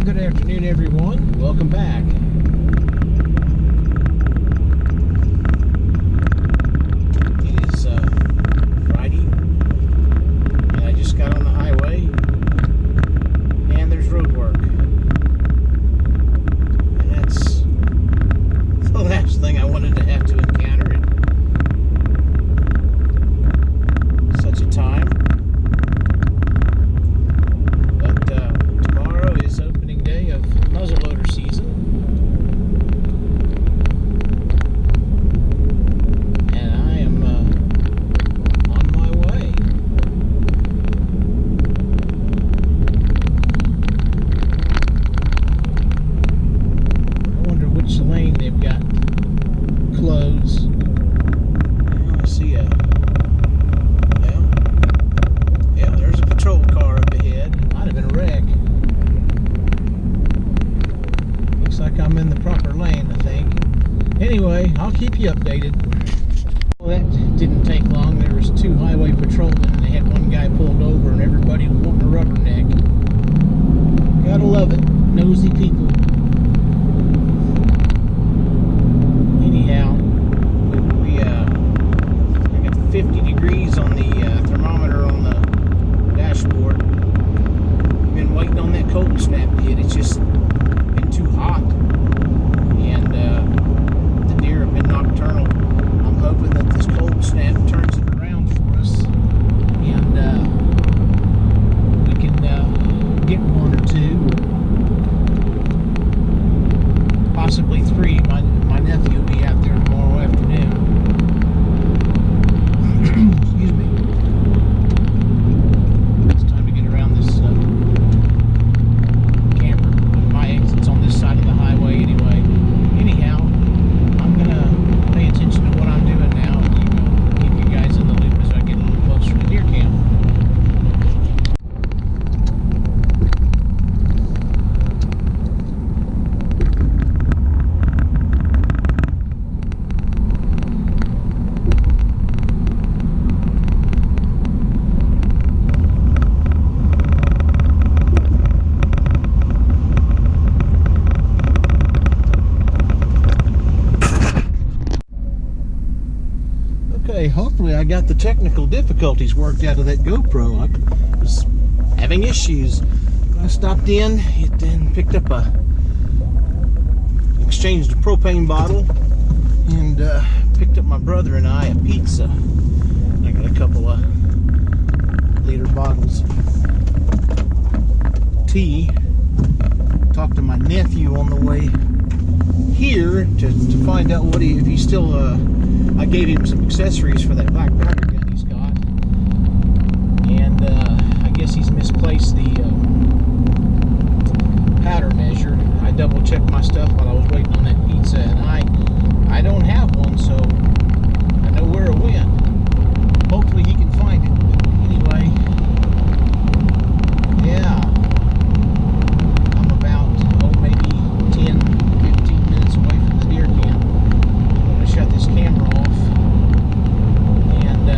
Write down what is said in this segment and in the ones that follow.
Good afternoon, everyone. Welcome back. It is Friday, and I just got on the highway, and there's road work. And that's the last thing I wanted to have to encounter at such a time. Muzzle loader season, and I am on my way. I wonder which lane they've got closed. I see there's a patrol car up ahead. Might have been a wreck. Like I'm in the proper lane, I think. Anyway, I'll keep you updated. Well, that didn't take long. There was two highway patrolmen, and they had one guy pulled over, and everybody was wanting a rubberneck. Gotta love it. Nosy people. Anyhow, I got 50 degrees on the thermometer on the dashboard. Been waiting on that cold snap to hit. It's just too hot, and the deer have been nocturnal. I'm hoping that this cold snap turns it around for us, and we can get one or two, possibly three. My nephew will be out there tomorrow afternoon. Excuse me. It's time to get around this side of the highway anyway. Anyhow, I'm gonna pay attention to what I'm doing now and keep you guys in the loop as I get a little closer to deer camp. Hopefully I got the technical difficulties worked out of that GoPro. I was having issues. I stopped in, it then picked up exchanged a propane bottle, and picked up my brother and I a pizza. I got a couple of liter bottles of tea. Talked to my nephew on the way here to find out if he's still I gave him some accessories for that black powder gun he's got, and I guess he's misplaced the powder measure. I double checked my stuff while I was waiting on that pizza, and I don't have one, so I know where it went. Hopefully he can find it. But anyway, yeah, I'm about maybe 10-15 minutes away from the deer camp. I'm gonna shut this camera off and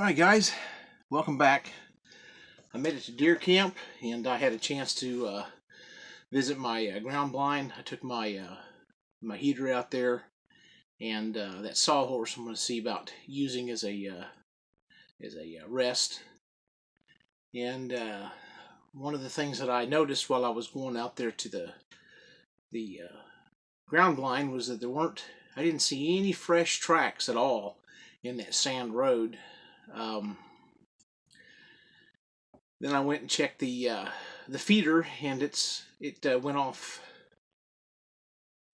Alright guys, welcome back. I made it to deer camp and I had a chance to visit my ground blind. I took my my heater out there, and that sawhorse I'm going to see about using as a rest. And one of the things that I noticed while I was going out there to the ground blind was that I didn't see any fresh tracks at all in that sand road. Then I went and checked the feeder, and it went off.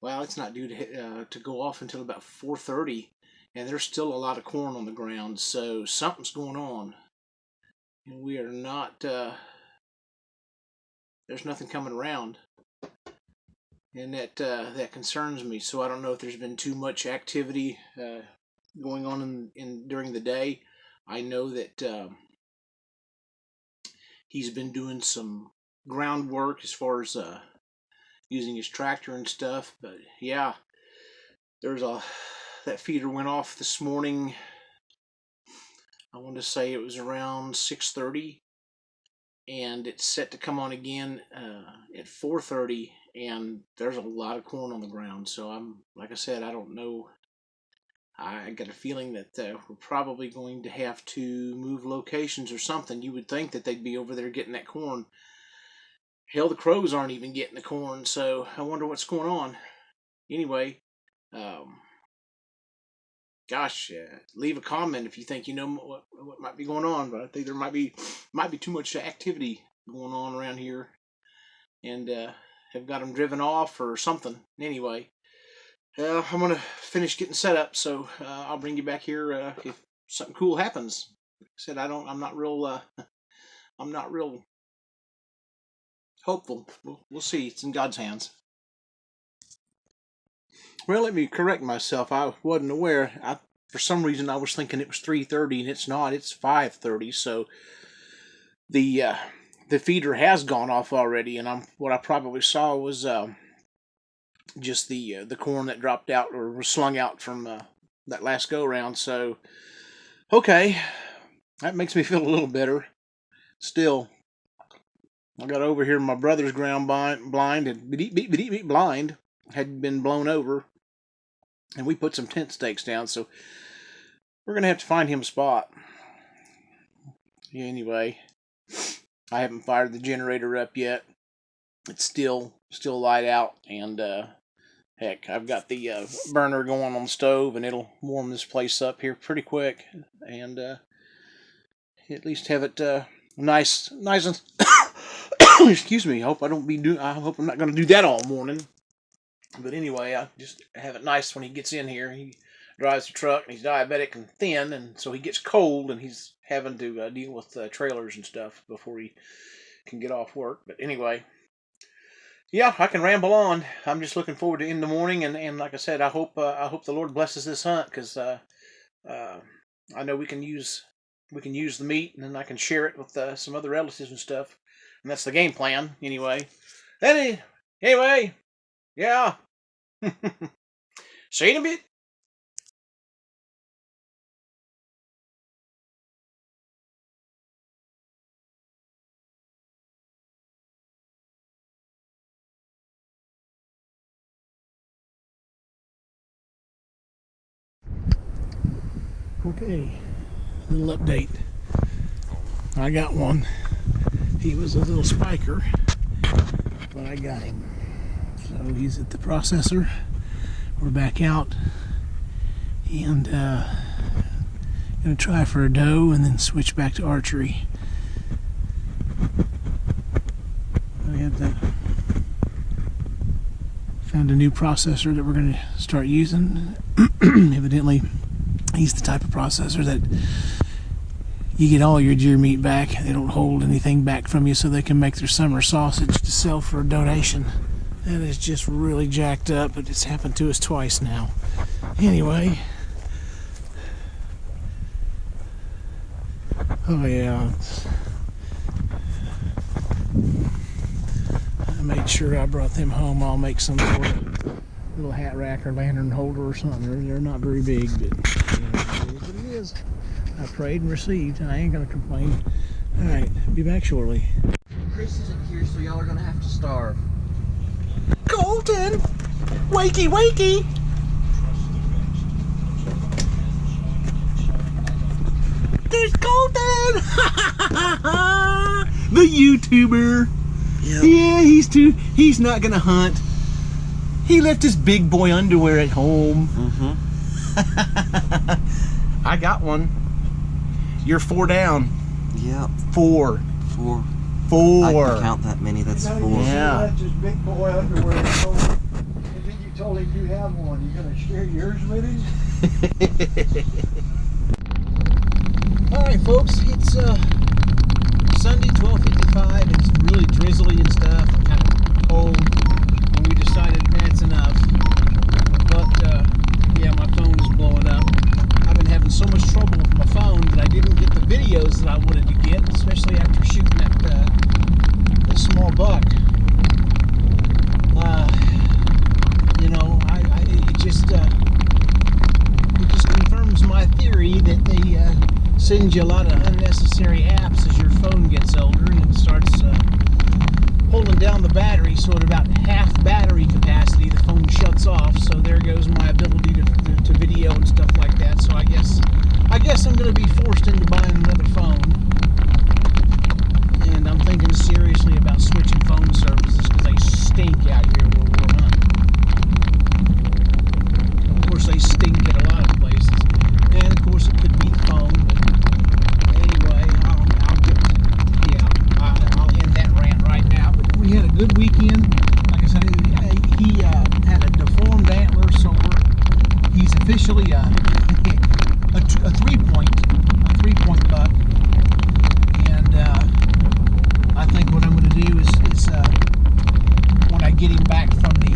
Well, it's not due to go off until about 4:30, and there's still a lot of corn on the ground. So something's going on, and we are not. There's nothing coming around, and that concerns me. So I don't know if there's been too much activity going on during the day. I know that he's been doing some groundwork as far as using his tractor and stuff. But yeah, that feeder went off this morning. I want to say it was around 6:30, and it's set to come on again at 4:30. And there's a lot of corn on the ground. So like I said, I don't know. I got a feeling that we're probably going to have to move locations or something. You would think that they'd be over there getting that corn. Hell, the crows aren't even getting the corn, so I wonder what's going on. Anyway, gosh, leave a comment if you think you know what might be going on. But I think there might be too much activity going on around here, and have got them driven off or something. Anyway. I'm going to finish getting set up, so I'll bring you back here if something cool happens. Like I said, I'm not real hopeful. We'll see. It's in God's hands. Well, let me correct myself. I wasn't aware. For some reason, I was thinking it was 3:30, and it's not. It's 5:30, so the feeder has gone off already, and what I probably saw was just the corn that dropped out or was slung out from that last go round. So okay, that makes me feel a little better. Still, I got over here, my brother's ground blind had been blown over, and we put some tent stakes down, so we're gonna have to find him a spot. Yeah, anyway, I haven't fired the generator up yet. It's still light out, and heck, I've got the burner going on the stove, and it'll warm this place up here pretty quick, and at least have it nice and excuse me. I hope I'm not going to do that all morning. But anyway, I just have it nice when he gets in here. He drives the truck, and he's diabetic and thin, and so he gets cold, and he's having to deal with trailers and stuff before he can get off work. But anyway. Yeah, I can ramble on. I'm just looking forward to in the morning, and like I said, I hope the Lord blesses this hunt, because I know we can use the meat, and then I can share it with some other relatives and stuff, and that's the game plan. Anyway, yeah. See you in a bit. Okay, little update. I got one. He was a little spiker, but I got him. So he's at the processor. We're back out, and gonna try for a doe and then switch back to archery. Found a new processor that we're gonna start using. Evidently, he's the type of processor that you get all your deer meat back. They don't hold anything back from you, so they can make their summer sausage to sell for a donation. That is just really jacked up, but it's happened to us twice now. Anyway. Oh yeah. I made sure I brought them home. I'll make some sort of little hat rack or lantern holder or something. They're not very big, but you know, it is what it is. I prayed and received, and I ain't gonna complain. All right, be back shortly. Chris isn't here, so y'all are gonna have to starve. Colton! Wakey, wakey! There's Colton! The YouTuber. Yep. Yeah, he's not gonna hunt. He left his big boy underwear at home. Mm-hmm. I got one. You're 4 down. Yep. 4. 4. 4. I can count that many. That's 4. Yeah. Left his big boy underwear at home, and then you told him you have one. You gonna share yours with him? All right, folks. It's Sunday, 12:55. It's really drizzly and stuff, kind of cold, and we decided that's enough. But yeah, my phone is blowing up. I've been having so much trouble with my phone that I didn't get the videos that I wanted to get, especially after shooting that small buck. You know, it just confirms my theory that they send you a lot of unnecessary apps as your phone gets older, and it starts holding down the battery, so at about half battery capacity the phone shuts off. So there goes my ability to video and stuff like that. So I guess I'm going to be forced into buying another phone, and I'm thinking seriously about switching phone services because they stink out here where we're hunting. Of course they stink at a lot of places, and of course it could be the phone, but anyway, I'll end that rant right now. But we had a good weekend. Like I said, he had a deformed antler, so he's officially a 3-point buck. And I think what I'm going to do is when I get him back from the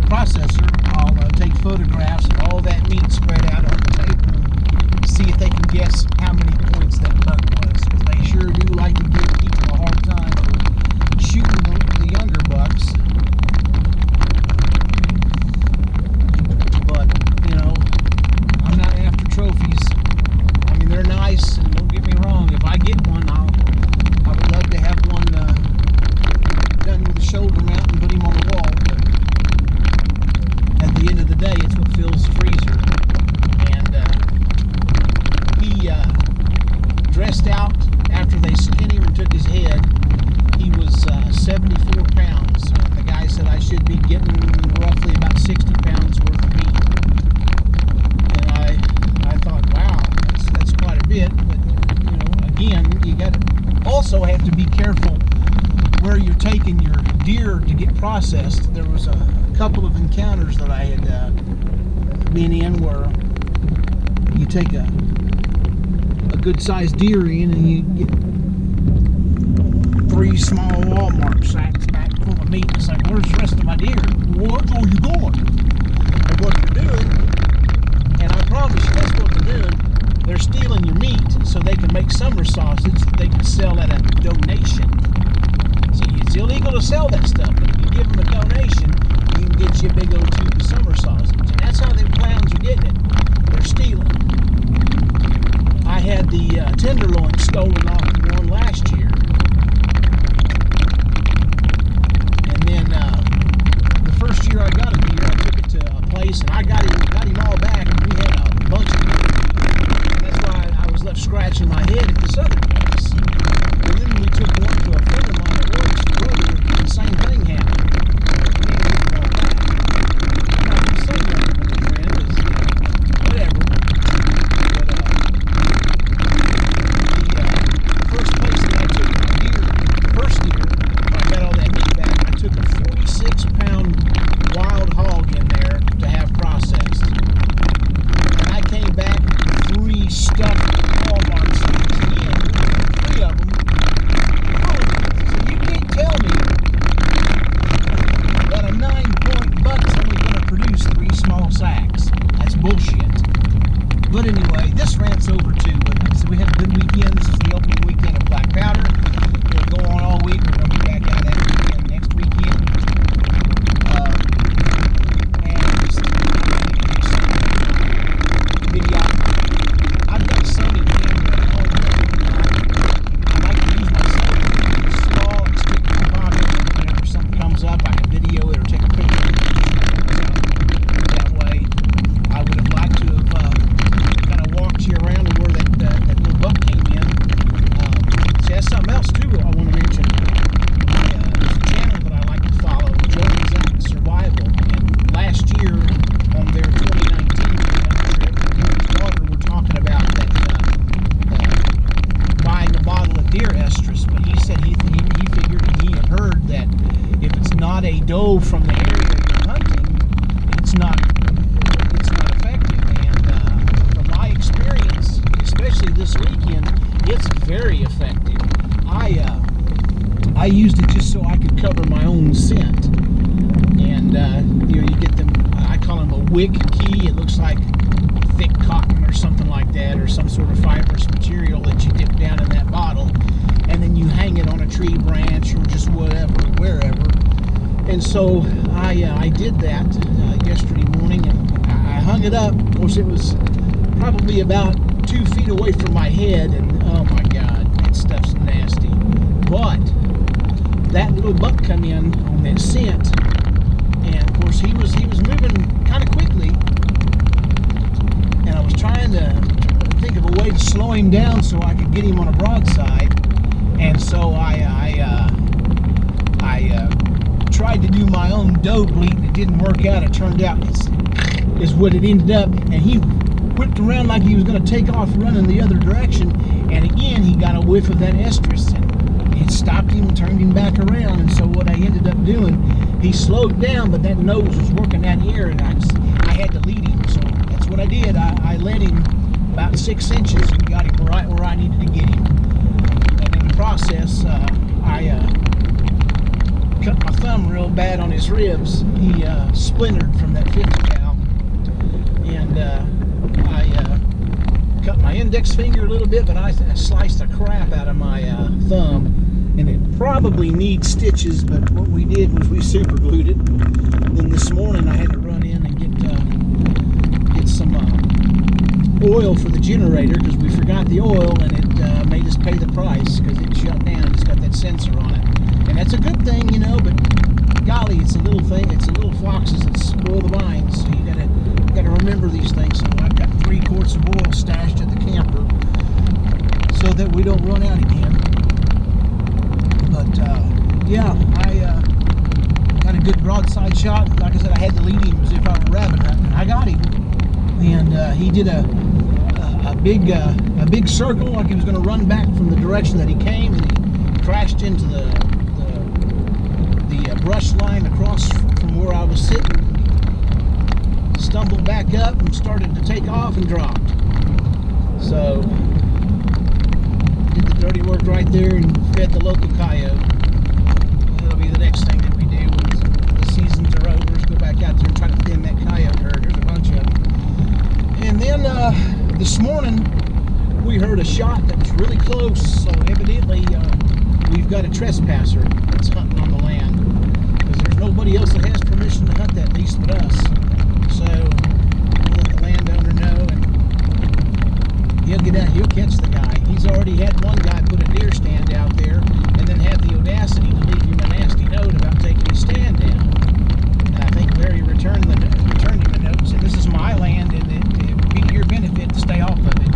processor, I'll take photographs of all that meat spread out on the table and see if they can guess how many points that buck was. Because they sure do like to give people a hard time for shooting the younger bucks. But, you know, I'm not after trophies. I mean, they're nice, and don't get me wrong, if I get one, I would love to have one done with a shoulder mount and put him on the wall. But at the end of the day, it's what fills the freezer. And he dressed out after they skinned him and took his head. He was 74 pounds. The guy said I should be getting roughly about 60 pounds worth of meat. And I thought, wow, that's quite a bit. But, you know, again, you got to also have to be careful where you're taking your deer to get processed. There was a couple of encounters that I had been in where you take a good sized deer in and you get 3 small Walmart sacks back full of meat. It's like, where's the rest of my deer? Where's all you going? And what they're doing, and I promise you that's what they're doing, they're stealing your meat so they can make summer sausage that they can sell at a donation. See, it's illegal to sell that stuff, but if you give them a donation, you can get you a big old tube of summer sausage. And that's how them clowns are getting it. They're stealing. I had the tenderloin stolen off one last year. And then the first year I got a deer, I took it to a place and I got him all back, and we had a bunch of meat. And that's why I was left scratching my head at this other place. And then we took one to a friend of mine that works for brother in the same doe from the area you're hunting, it's not effective. And from my experience, especially this weekend, it's very effective. I used it just so I could cover my own scent. And you know, you get them, I call them a wick key. It looks like thick cotton or something like that, or some sort of fibrous material that you dip down in that bottle, and then you hang it on a tree branch or just whatever, wherever. And so I did that yesterday morning, and I hung it up. Of course, it was probably about 2 feet away from my head, and oh my God, that stuff's nasty. But that little buck come in on that scent, and of course he was moving kind of quickly, and I was trying to think of a way to slow him down so I could get him on a broadside. And so I tried to do my own doe bleat. It didn't work out. It turned out is what it ended up, and he whipped around like he was going to take off running the other direction, and again he got a whiff of that estrus, and it stopped him and turned him back around. And so what I ended up doing, he slowed down, but that nose was working that ear, and I had to lead him. So that's what I did. I led him about 6 inches and got him right where I needed to get him. And in the process, I cut my thumb real bad on his ribs. He splintered from that 50 cal, and I cut my index finger a little bit, but I sliced the crap out of my thumb, and it probably needs stitches, but what we did was we super glued it. Then this morning I had to run in and get some oil for the generator, because we forgot the oil, and it made us pay the price because it shut down. It's got that sensor on it, and that's a good thing, you know, but golly, it's a little thing. It's the little foxes that spoil the vines, so you gotta remember these things. So I've got 3 quarts of oil stashed at the camper so that we don't run out again. But yeah, I got a good broadside shot. Like I said, I had to lead him as if I were rabbit hunting. I got him, and he did a big circle, like he was going to run back from the direction that he came, and he crashed into the brush line across from where I was sitting. Stumbled back up and started to take off and dropped. So did the dirty work right there and fed the local coyote. That'll be the next thing that we do when the seasons are over, is go back out there and try to thin that coyote herd. There's a bunch of them. And then this morning we heard a shot that was really close, so evidently we've got a trespasser that's hunting on the land, because there's nobody else that has permission to hunt that lease but us. So we'll let the landowner know, and he'll get out, he'll catch the guy. He's already had one guy put a deer stand out there and then have the audacity to leave him a nasty note about taking his stand down. And I think Larry returned him the note and said, "This is my land, and it would be to your benefit to stay off of it."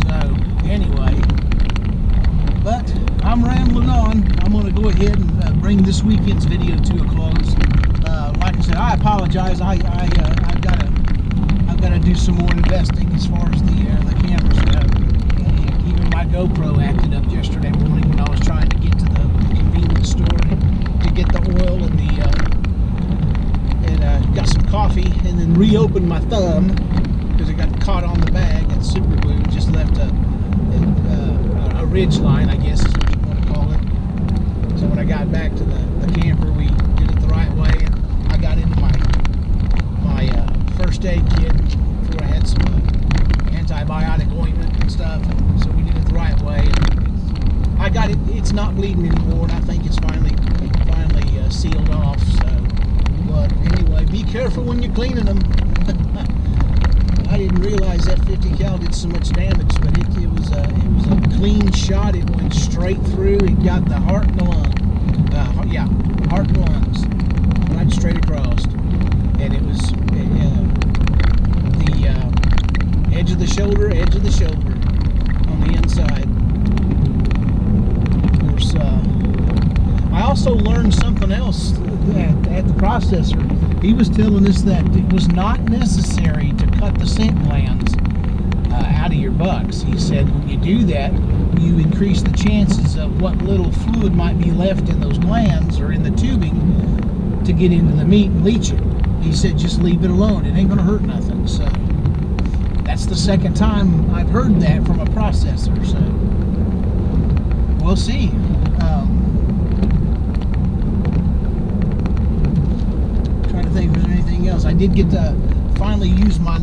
So anyway, but I'm rambling on. I'm going to go ahead and bring this weekend's video to a close. Like I said, I apologize. I've got to do some more investing as far as the cameras go. Even my GoPro acted up yesterday morning when I was trying to get to the convenience store to get the oil and got some coffee, and then reopened my thumb because it got caught on the bag and super glue. Just left a ridge line, I guess is what you want to call it. So when I got back to the camper, we did it the right way, and I got into my first aid kit before I had some antibiotic ointment and stuff, and so we did it the right way. And I got it. It's not bleeding anymore, and I think it's finally sealed off. So, but anyway, be careful when you're cleaning them. I didn't realize that 50 cal did so much damage, but it was a clean shot. It went straight through. It got the heart and the lung. Heart and lungs, right straight across. And it was the edge of the shoulder on the inside. Of course, I also learned something else at the processor. He was telling us that it was not necessary to cut the scent glands out of your bucks. He said when you do that, you increase the chances of what little fluid might be left in those glands or in the tubing to get into the meat and leach it. He said just leave it alone. It ain't going to hurt nothing. So that's the second time I've heard that from a processor. So we'll see. Trying to think if there's anything else. I did get to finally use my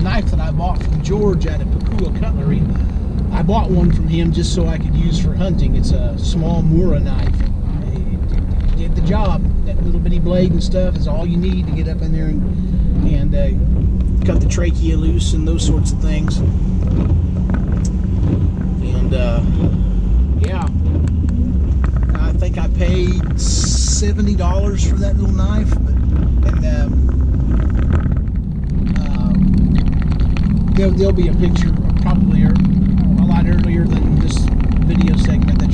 knife that I bought from George out of Pakua Cutlery. I bought one from him just so I could use for hunting. It's a small Mura knife. It did the job. That little bitty blade and stuff is all you need to get up in there and cut the trachea loose and those sorts of things. And yeah, I think I paid $70 for that little knife. There'll be a picture probably a lot earlier than this video segment that